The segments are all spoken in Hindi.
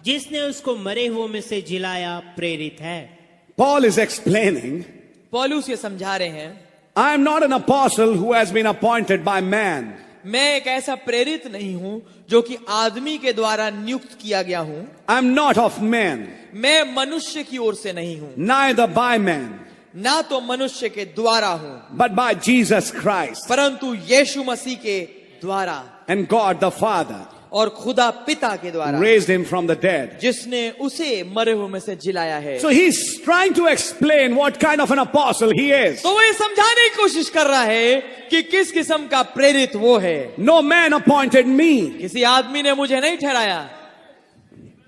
जिसने उसको मरे हुओं में से जिलाया प्रेरित है। Paul is explaining, पौलुस ये समझा रहे हैं, I am not an apostle who has been appointed by man. मैं एक ऐसा प्रेरित नहीं हूं जो कि आदमी के द्वारा नियुक्त किया गया हूं। I am not of man, मैं मनुष्य की ओर से नहीं हूं, neither by man, ना तो मनुष्य के द्वारा हूं, but by Jesus Christ परंतु यीशु मसीह के द्वारा and God the Father और खुदा पिता के द्वारा, raised him from the dead. जिसने उसे मरे हुए में से जिलाया है। So he's trying to explain what kind of an apostle he is. तो वो ये समझाने की कोशिश कर रहा है कि किस किस्म का प्रेरित वो है। No man appointed me. किसी आदमी ने मुझे नहीं ठहराया।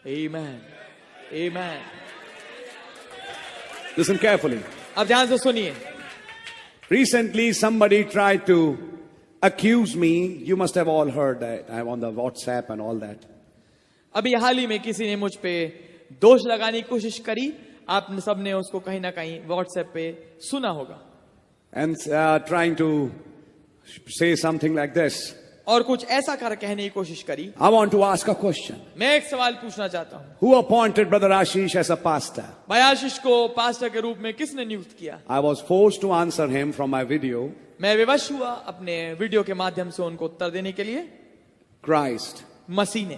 Amen. Amen. Listen carefully. अब ध्यान से सुनिए। Recently somebody tried to accuse me. You must have all heard that. I'm on the WhatsApp and all that. अभी हाल ही में किसी ने मुझ पे दोष लगाने की कोशिश करी। आप सबने उसको कहीं ना कहीं व्हाट्सएप पे सुना होगा। And trying to say something like this. और कुछ ऐसा कर कहने की कोशिश करी। I want to ask a question. मैं एक सवाल पूछना चाहता हूँ। Who appointed Brother Ashish as a pastor? भाई आशीष को पास्टर के रूप में किसने नियुक्त किया? I was forced to answer him from my video. मैं विवश हुआ अपने वीडियो के माध्यम से उनको उत्तर देने के लिए। Christ. मसीह ने।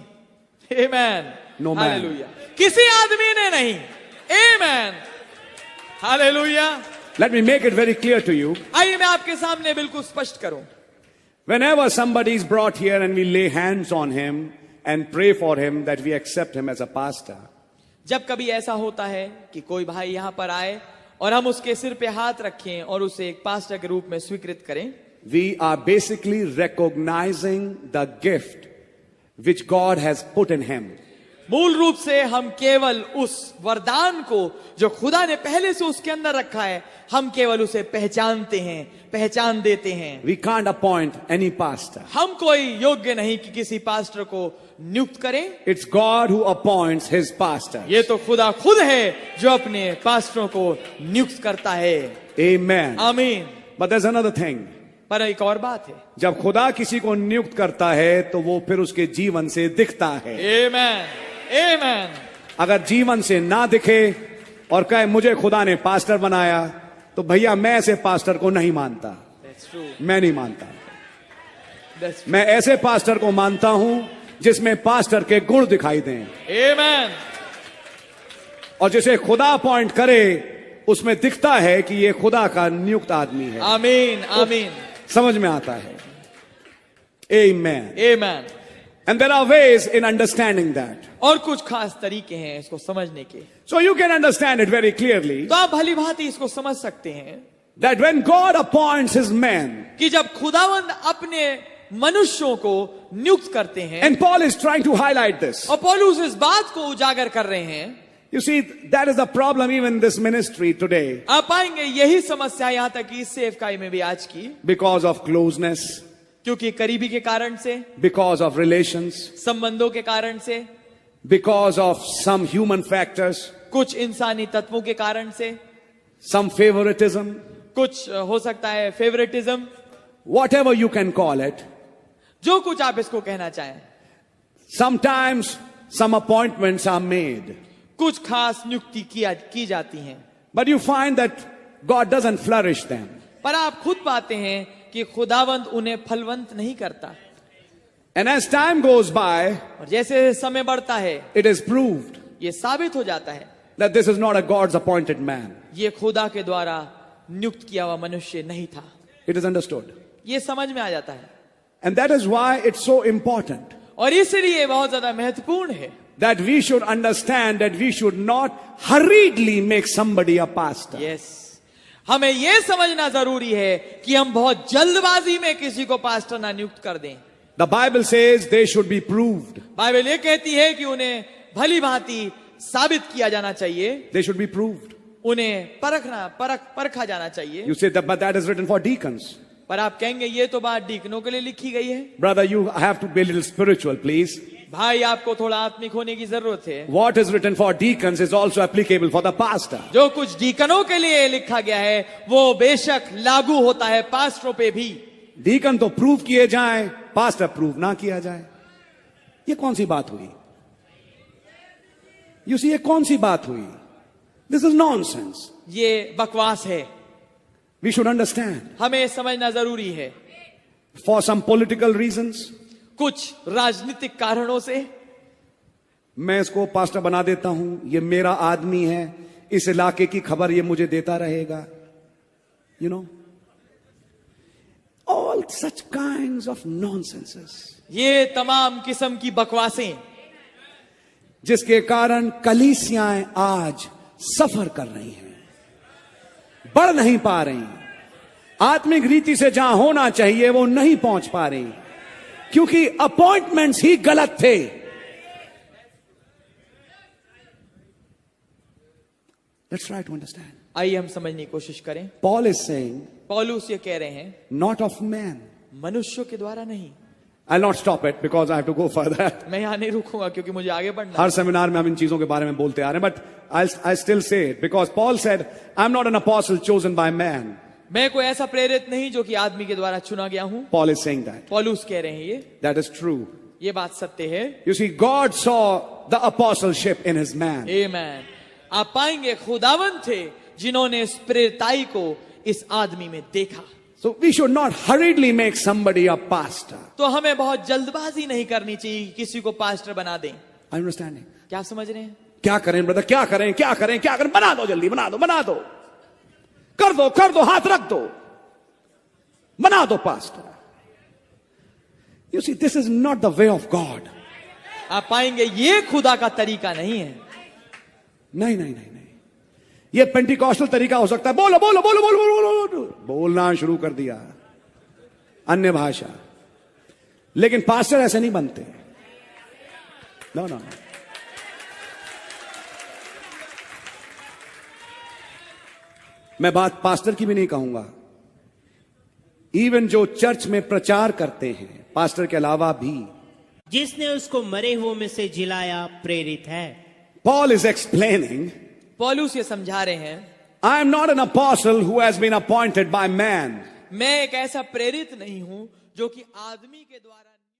Amen. No man. हालेलुया। किसी आदमी ने नहीं। Amen. Hallelujah. Let me make it very clear to you. आइए मैं आपके सामने बिल्कुल स्पष्ट करूं। Whenever somebody is brought here and we lay hands on him and pray for him that we accept him as a pastor, जब कभी ऐसा होता है कि कोई भाई यहां पर आए और हम उसके सिर पे हाथ रखें और उसे एक पास्टर के रूप में स्वीकृत करें, we are basically recognizing the gift which God has put in him. मूल रूप से हम केवल उस वरदान को जो खुदा ने पहले से उसके अंदर रखा है, हम केवल उसे पहचानते हैं, पहचान देते हैं। We can't appoint any pastor. हम कोई योग्य नहीं कि किसी पास्टर को नियुक्त करें। It's God who appoints his pastor. ये तो खुदा खुद है जो अपने पास्टरों को नियुक्त करता है। Amen. आमीन। But there's another thing. पर एक और बात है। जब खुदा किसी को नियुक्त करता है तो वो फिर उसके जीवन से दिखता है। Amen. Amen. अगर जीवन से ना दिखे और कहे मुझे खुदा ने पास्टर बनाया, तो भैया मैं ऐसे पास्टर को नहीं मानता। That's true. मैं नहीं मानता। That's true. मैं ऐसे पास्टर को मानता हूं जिसमें पास्टर के गुण दिखाई दें, Amen. और जिसे खुदा अपॉइंट करे उसमें दिखता है कि ये खुदा का नियुक्त आदमी है। आमीन। आमीन। समझ में आता है। Amen. Amen. And there are ways in understanding that. और कुछ खास तरीके हैं इसको समझने के। So you can understand it very clearly तो आप भली भांति इसको समझ सकते हैं that when God appoints his men, कि जब खुदावंद अपने मनुष्यों को नियुक्त करते हैं, and Paul is trying to highlight this. और पौलुस इस बात को उजागर कर रहे हैं। You see, that is the problem even in this ministry today. आप पाएंगे यही समस्या यहां तक कि इस सेवकाई में भी आज की, Because of closeness, क्योंकि करीबी के कारण से, because of relations, संबंधों के कारण से, because of some human factors, कुछ इंसानी तत्वों के कारण से, some favoritism, कुछ हो सकता है favouritism, whatever you can call it. जो कुछ आप इसको कहना चाहें। Sometimes some appointments are made, कुछ खास नियुक्ति की जाती हैं, but you find that God doesn't flourish them. पर आप खुद पाते हैं कि खुदावंद उन्हें फलवंत नहीं करता। And as time goes by, और जैसे समय बढ़ता है, it is proved ये साबित हो जाता है that this is not a God's appointed man. ये खुदा के द्वारा नियुक्त किया हुआ मनुष्य नहीं था। It is understood. ये समझ में आ जाता है, And that is why it's so important और इसलिए बहुत ज्यादा महत्वपूर्ण है that we should understand that we should not hurriedly make somebody a pastor. Yes हमें यह समझना जरूरी है कि हम बहुत जल्दबाजी में किसी को पास्टर ना नियुक्त कर दें। The Bible says they should be proved. Bible ये कहती है कि उन्हें भली भांति साबित किया जाना चाहिए, They should be proved. उन्हें परखा जाना चाहिए। You say that, but that is written for deacons. पर आप कहेंगे ये तो बात डीकनों के लिए लिखी गई है। Brother, you have to be a little spiritual, please. भाई आपको थोड़ा आत्मिक होने की जरूरत है। What is written for deacons is also applicable for the pastor. जो कुछ डीकनों के लिए लिखा गया है वो बेशक लागू होता है पास्टरों पे भी। Deacon तो प्रूव किए जाएं, पास्टर प्रूव ना किया जाए, ये कौन सी बात हुई? You see, ये कौन सी बात हुई? This is nonsense. ये बकवास है, We should understand. हमें समझना जरूरी है। For some political reasons, कुछ राजनीतिक कारणों से मैं इसको पास्टर बना देता हूं, ये मेरा आदमी है, इस इलाके की खबर ये मुझे देता रहेगा. You know? All such kinds of nonsenses. ये तमाम किस्म की बकवासें जिसके कारण कलीसियाएं आज सफर कर रही हैं, बढ़ नहीं पा रही, आत्मिक रीति से जहां होना चाहिए वो नहीं पहुंच पा रही, क्योंकि अपॉइंटमेंट्स ही गलत थे. Let's try to understand. आइए हम समझने की कोशिश करें। Paul is saying, पौलुस ये कह रहे हैं, not of man. मनुष्यों के द्वारा नहीं। I'll not stop it because I have to go further. मैं यहाँ नहीं रुकूंगा क्योंकि मुझे आगे बढ़ना हर है। सेमिनार में हम इन चीजों के बारे में बोलते आ रहे हैं, but I still say it because Paul said, I'm not an apostle chosen by man. मैं कोई ऐसा प्रेरित नहीं जो कि आदमी के द्वारा चुना गया हूं। Paul is saying that. पौलुस कह रहे हैं ये That is true. ये बात सत्य है। You see, God saw the apostleship in his man. आमेन। आप पाएंगे खुदावन थे जिन्होंने इस प्रेरिताई को इस आदमी में देखा। So we should not hurriedly make somebody a pastor. तो हमें बहुत जल्दबाजी नहीं करनी चाहिए कि किसी को पास्टर बना दें। Are you understanding? क्या समझ रहे हैं? क्या करें ब्रदर, क्या करें, क्या करें, क्या करें? बना दो जल्दी, बना दो, बना दो, कर दो, हाथ रख दो, बना दो pastor. You see, this is not the way of God. आप पाएंगे ये खुदा का तरीका नहीं है। नहीं नहीं नहीं नहीं, ये पेंटिकॉस्टल तरीका हो सकता है। बोलो बोलो बोलो बोलो बोलो बोलो, बोलना शुरू कर दिया अन्य भाषा, लेकिन पास्टर ऐसे नहीं बनते। नो नो, मैं बात पास्टर की भी नहीं कहूंगा, इवन जो चर्च में प्रचार करते हैं पास्टर के अलावा भी, जिसने उसको मरे हुओं में से जिलाया प्रेरित है। Paul is explaining, पौलुस ये समझा रहे हैं, I am not an apostle who has been appointed by man. मैं एक ऐसा प्रेरित नहीं हूं जो कि आदमी के द्वारा